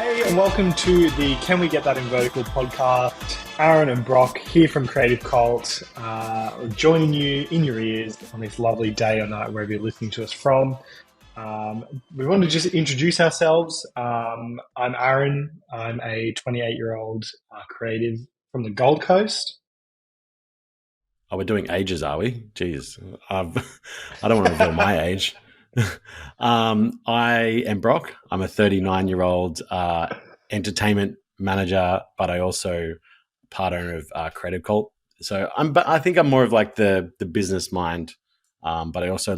Hey, and welcome to the Can We Get That in Vertical podcast. Aaron and Brock here from Creative Cult, joining you in your ears on this lovely day or night, wherever you're listening to us from. We want to just introduce ourselves. I'm Aaron. I'm a 28-year-old creative from the Gold Coast. Oh, we're doing ages, are we? Jeez. I don't want to reveal my age. I am Brock. I'm a 39-year-old entertainment manager, but I also part owner of Creative Cult. So I think I'm more of like the business mind, but I also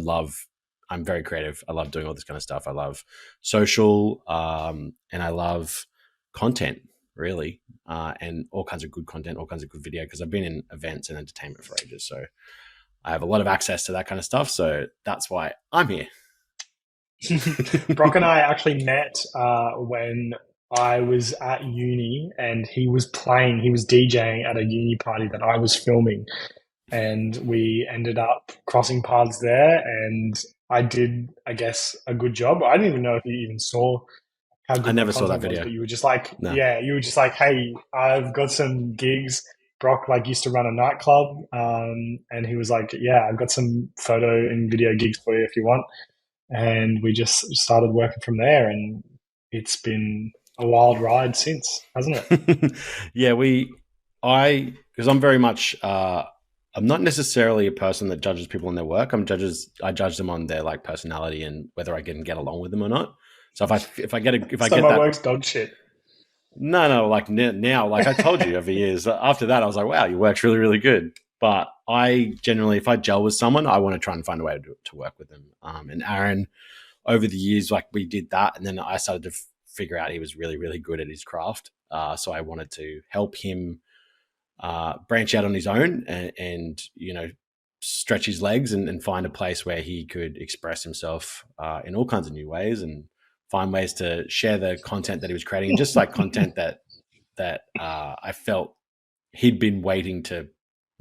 I'm very creative. I love doing all this kind of stuff. I love social, and I love content, really, and all kinds of good content, all kinds of good video, because I've been in events and entertainment for ages. So I have a lot of access to that kind of stuff. So that's why I'm here. Brock and I actually met when I was at uni, and he was DJing at a uni party that I was filming, and we ended up crossing paths there, and I did, I guess, a good job. I didn't even know if you even saw how good I never saw that was, video. but you were just like, No. you were just like, hey, I've got some gigs. Brock used to run a nightclub, and he was like, yeah, I've got some photo and video gigs for you if you want. And we just started working from there, and it's been a wild ride since, hasn't it? Yeah, because I'm very much, I'm not necessarily a person that judges people on their work. I judge them on their like personality and whether I can get along with them or not. So if I get my work's dog shit. No, like now, like I told you over years, after that, I was like, wow, your work's really, really good. But I generally, if I gel with someone, I want to try and find a way to work with them. And Aaron, over the years, like we did that. And then I started to figure out he was really, really good at his craft. So I wanted to help him branch out on his own and stretch his legs and find a place where he could express himself in all kinds of new ways and find ways to share the content that he was creating, just like content that I felt he'd been waiting to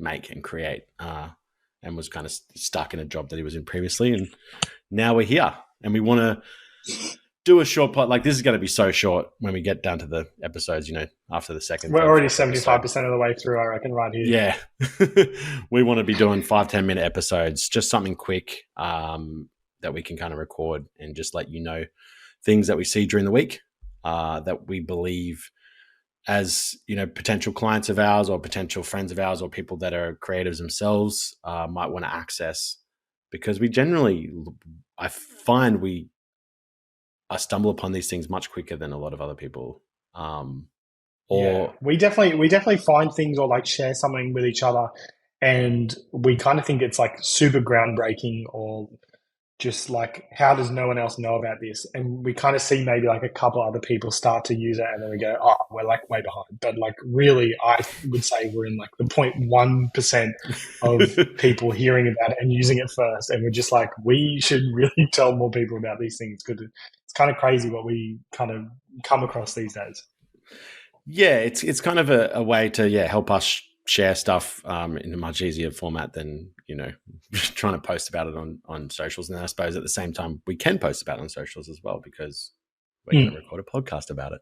make and create, and was kind of stuck in a job that he was in previously. And now we're here, and we want to do a short pod. Like, this is going to be so short when we get down to the episodes, after the second. We're already 75% of the way through, I reckon, right here. Yeah. We want to be doing 5-10 minute episodes, just something quick that we can kind of record and just let you know things that we see during the week that we believe as, potential clients of ours or potential friends of ours or people that are creatives themselves might want to access, because I find I stumble upon these things much quicker than a lot of other people. We definitely find things or like share something with each other, and we kind of think it's like super groundbreaking, or just like, how does no one else know about this? And we kind of see maybe like a couple other people start to use it, and then we go, oh, we're like way behind. But like, really, I would say we're in like the 0.1% of people hearing about it and using it first. And we're just like, we should really tell more people about these things, because it's kind of crazy what we kind of come across these days. Yeah, it's kind of a way to help us share stuff in a much easier format than trying to post about it on socials. And I suppose at the same time we can post about it on socials as well, because we're going to record a podcast about it,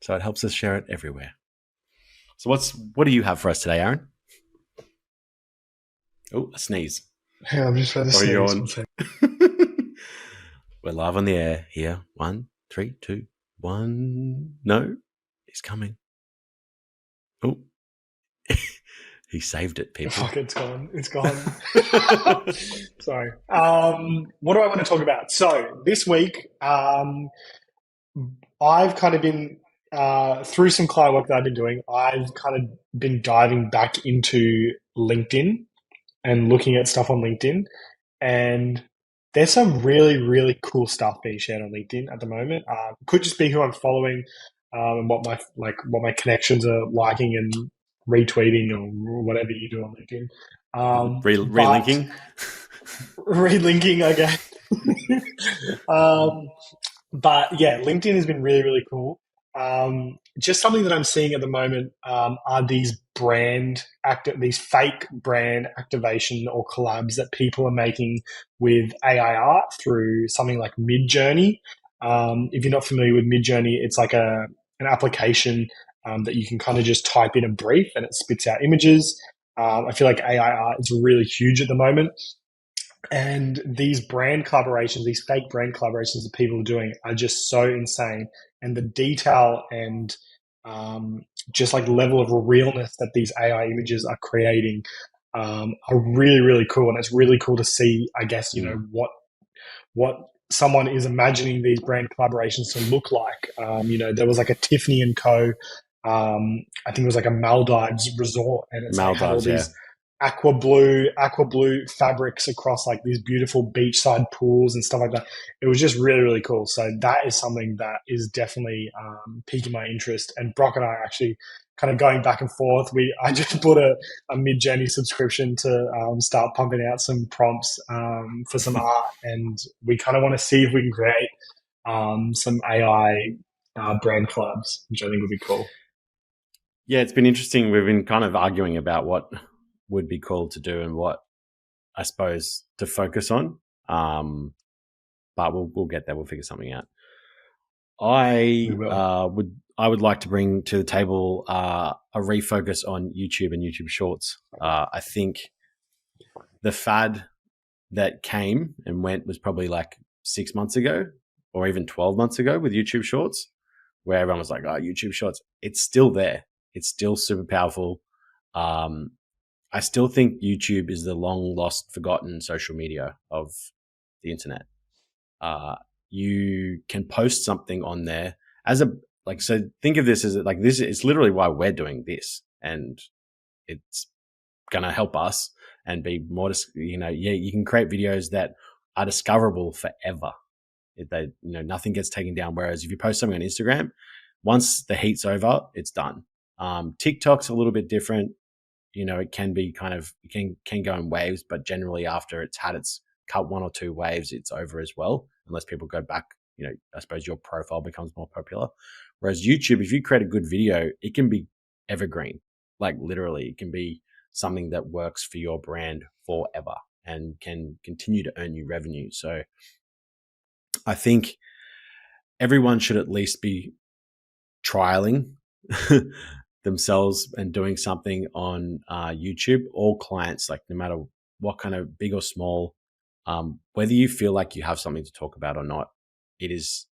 so it helps us share it everywhere. So what do you have for us today, Aaron? Oh, a sneeze. Yeah, I'm just ready to sneeze. We're live on the air here. 1, 3, 2, 1. No, he's coming. Oh, he saved it, people. Fuck, it's gone. It's gone. Sorry. What do I want to talk about? So this week, I've kind of been, through some client work that I've been doing, I've kind of been diving back into LinkedIn and looking at stuff on LinkedIn. And there's some really, really cool stuff being shared on LinkedIn at the moment. Could just be who I'm following, and what my connections are liking and retweeting, or whatever you do on LinkedIn. Relinking? Relinking, okay. But yeah, LinkedIn has been really, really cool. Just something that I'm seeing at the moment are these fake brand activation or collabs that people are making with AI art through something like Midjourney. If you're not familiar with Midjourney, it's like an application that you can kind of just type in a brief and it spits out images. I feel like AI art is really huge at the moment. And these brand collaborations, these fake brand collaborations that people are doing are just so insane. And the detail and just like level of realness that these AI images are creating are really, really cool. And it's really cool to see, I guess, what someone is imagining these brand collaborations to look like. There was like a Tiffany and Co. I think it was like a Maldives resort, and it's like had all these aqua blue fabrics across like these beautiful beachside pools and stuff like that. It was just really, really cool. So that is something that is definitely piquing my interest. And Brock and I are actually kind of going back and forth. I just bought a Midjourney subscription to start pumping out some prompts for some art, and we kind of want to see if we can create some AI brand collabs, which I think would be cool. Yeah, it's been interesting. We've been kind of arguing about what would be cool to do and what I suppose to focus on. But we'll get there. We'll figure something out. I would like to bring to the table a refocus on YouTube and YouTube Shorts. I think the fad that came and went was probably like 6 months ago or even 12 months ago with YouTube Shorts, where everyone was like, oh, YouTube Shorts. It's still there. It's still super powerful. I still think YouTube is the long lost, forgotten social media of the internet. You can post something on there so think of this as like this is literally why we're doing this, and it's going to help us and be more, you can create videos that are discoverable forever. Nothing gets taken down. Whereas if you post something on Instagram, once the heat's over, it's done. TikTok's a little bit different. It can be can go in waves, but generally after it's had its cut 1 or 2 waves, it's over as well, unless people go back. I suppose your profile becomes more popular. Whereas YouTube, if you create a good video, it can be evergreen. Like literally, it can be something that works for your brand forever and can continue to earn you revenue. So I think everyone should at least be trialing themselves and doing something on YouTube. All clients, like no matter what kind of big or small, whether you feel like you have something to talk about or not, it is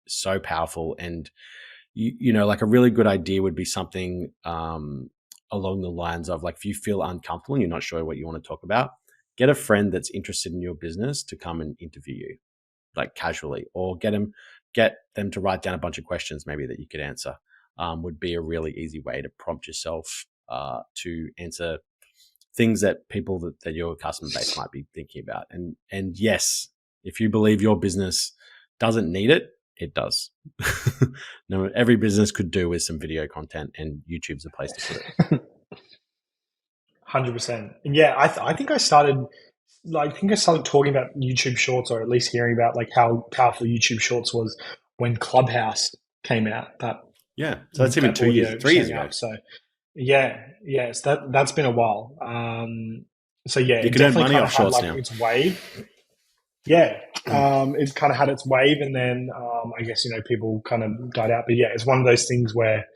so powerful. And like a really good idea would be something along the lines of like, if you feel uncomfortable and you're not sure what you want to talk about, get a friend that's interested in your business to come and interview you, like casually, or get them to write down a bunch of questions maybe that you could answer. Would be a really easy way to prompt yourself to answer things that people that your customer base might be thinking about. And yes, if you believe your business doesn't need it, it does. No, every business could do with some video content, and YouTube's the place to put it. 100%. Yeah, I think I started talking about YouTube Shorts, or at least hearing about like how powerful YouTube Shorts was when Clubhouse came out. So that's even 3 years ago. So that's been a while. You can earn money off Shorts now. Its wave. Yeah, it kind of had its wave, and then I guess people kind of died out. But yeah, it's one of those things where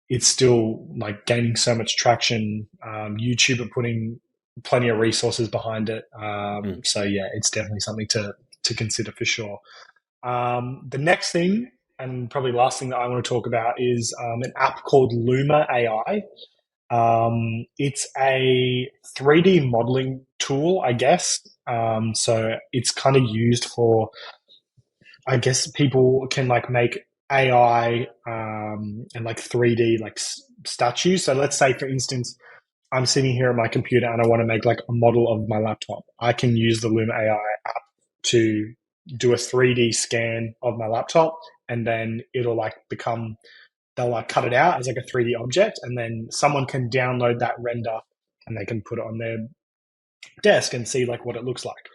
it's still like gaining so much traction. YouTube are putting plenty of resources behind it. So yeah, it's definitely something to consider for sure. The next thing, and probably last thing that I want to talk about, is an app called Luma AI. It's a 3D modeling tool, I guess. So it's kind of used for, I guess, people can like make AI and like 3D like statues. So let's say, for instance, I'm sitting here at my computer and I want to make like a model of my laptop. I can use the Luma AI app to do a 3D scan of my laptop, and then it'll like they'll like cut it out as like a 3D object, and then someone can download that render and they can put it on their desk and see like what it looks like.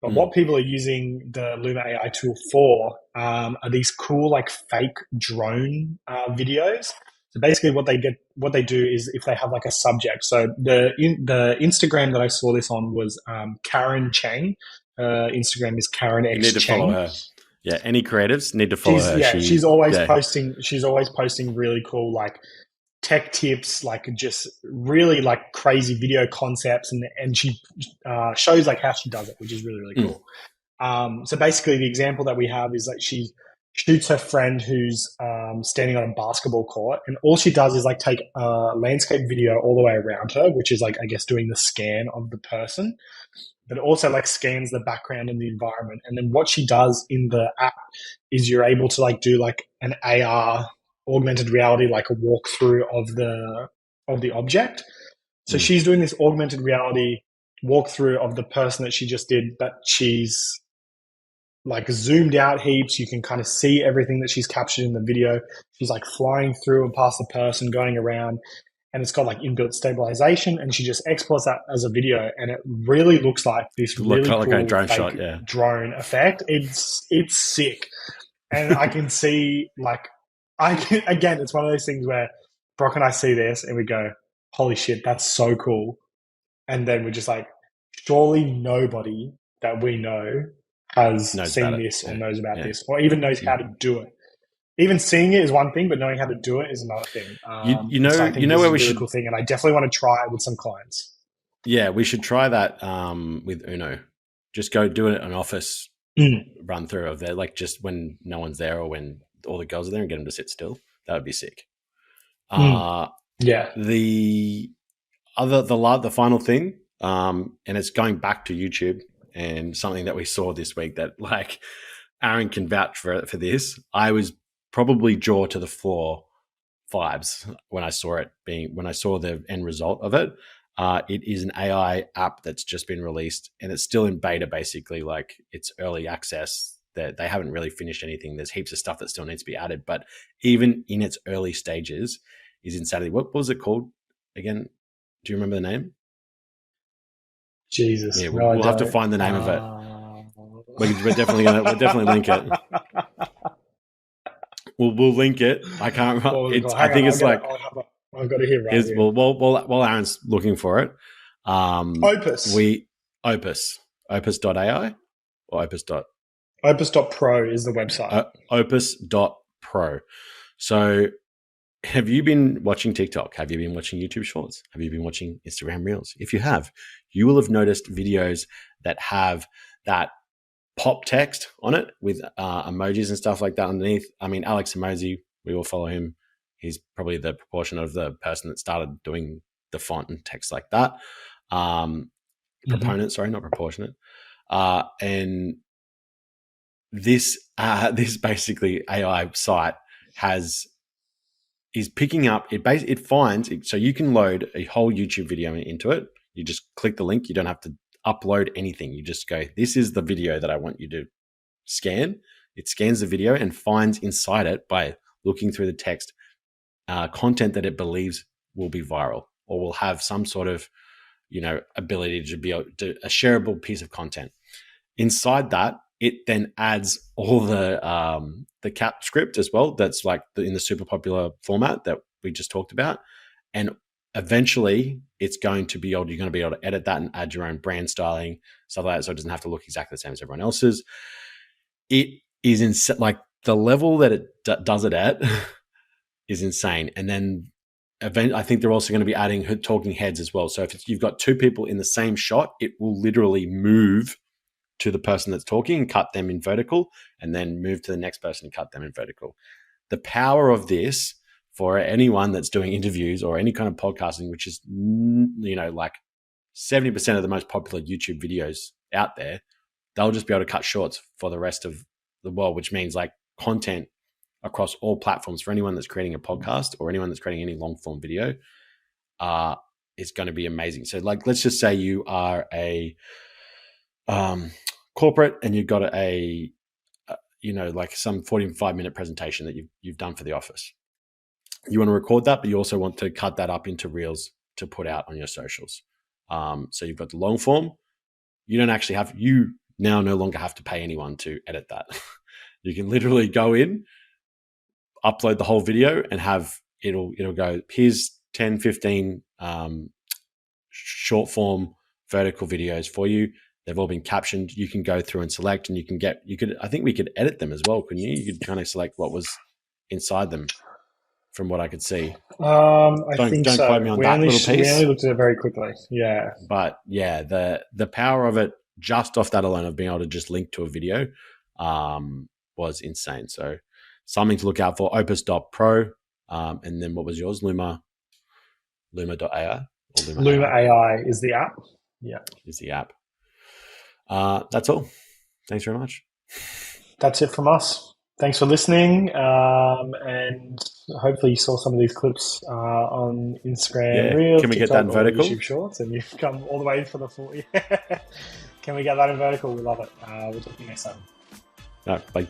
But what people are using the Luma AI tool for are these cool like fake drone videos. So basically what they do is, if they have like a subject. So the Instagram that I saw this on was Karen Chang. Instagram is Karen X You need to Chang. follow her. Yeah, any creatives need to follow her. She's always posting. She's always posting really cool like tech tips, like just really like crazy video concepts, and she shows like how she does it, which is really really cool. So basically, the example that we have is that she shoots her friend who's standing on a basketball court, and all she does is like take a landscape video all the way around her, which is like I guess doing the scan of the person, but it also like scans the background and the environment. And then what she does in the app is you're able to like do like an AR augmented reality, like a walkthrough of the object. So she's doing this augmented reality walkthrough of the person that she just did, but she's like zoomed out heaps. You can kind of see everything that she's captured in the video. She's like flying through and past the person, going around, and it's got like inbuilt stabilization, and she just exports that as a video, and it really looks like this really cool like a drone shot, drone effect. It's sick, and I can see like again, it's one of those things where Brock and I see this and we go, "Holy shit, that's so cool!" And then we're just like, "Surely nobody that we know has seen this or knows about this, or even knows how to do it." Even seeing it is one thing, but knowing how to do it is another thing. You know where we should, cool thing, and I definitely want to try it with some clients. Yeah, we should try that with Uno. Just go do an office run through of there, like just when no one's there or when all the girls are there, and get them to sit still. That would be sick. Yeah. The final thing, and it's going back to YouTube and something that we saw this week that like Aaron can vouch for this. I was probably jaw to the floor vibes when I saw the end result of it. It is an AI app that's just been released, and it's still in beta, basically. Like it's early access. That they haven't really finished anything. There's heaps of stuff that still needs to be added, but even in its early stages is insanity. What was it called again? Do you remember the name? Jesus. Yeah, we'll have to find the name of it. We're definitely link it. We'll link it. I can't remember. I've got it here right here. While Aaron's looking for it, OPUS. Opus.ai or Opus. Opus.pro is the website. Opus.pro. So have you been watching TikTok? Have you been watching YouTube Shorts? Have you been watching Instagram Reels? If you have, you will have noticed videos that have that pop text on it with emojis and stuff like that underneath. I mean, Alex Emoji, we all follow him. He's probably the proportion of the person that started doing the font and text like that. Proponent, sorry, not proportionate. And this basically AI site is picking up. It finds so you can load a whole YouTube video into it. You just click the link. You don't have to upload anything. You just go, this is the video that I want you to scan. It scans the video and finds inside it, by looking through the text, content that it believes will be viral or will have some sort of, ability to be able to a shareable piece of content. Inside that, it then adds all the cap script as well. That's like in the super popular format that we just talked about. And eventually you're going to be able to edit that and add your own brand styling, stuff like that. So it doesn't have to look exactly the same as everyone else's. It is like the level that it does it at is insane. And then I think they're also going to be adding talking heads as well. So if you've got two people in the same shot, it will literally move to the person that's talking and cut them in vertical, and then move to the next person and cut them in vertical. The power of this for anyone that's doing interviews or any kind of podcasting, which is, like 70% of the most popular YouTube videos out there, they'll just be able to cut shorts for the rest of the world, which means like content across all platforms for anyone that's creating a podcast or anyone that's creating any long form video is going to be amazing. So like, let's just say you are a corporate and you've got like some 45-minute presentation that you've done for the office. You want to record that, but you also want to cut that up into reels to put out on your socials. So you've got the long form. You now no longer have to pay anyone to edit that. You can literally go in, upload the whole video, and have it'll go, here's 10, 15 short form vertical videos for you They've all been captioned. You can go through and select, and I think we could edit them as well, couldn't you? You could kind of select what was inside them from what I could see. I think don't so. quote me on that little piece. We only looked at it very quickly. Yeah. But yeah, the power of it just off that alone of being able to just link to a video was insane. So something to look out for, opus.pro. And then what was yours? Luma.ai? Luma AI is the app. Yeah. Is the app. That's all. Thanks very much. That's it from us. Thanks for listening. And hopefully you saw some of these clips on Instagram Reels. Can we TikTok, get that in vertical? YouTube Shorts, and you've come all the way for the full. Can we get that in vertical? We love it. We'll talk to you next time. All right, bye.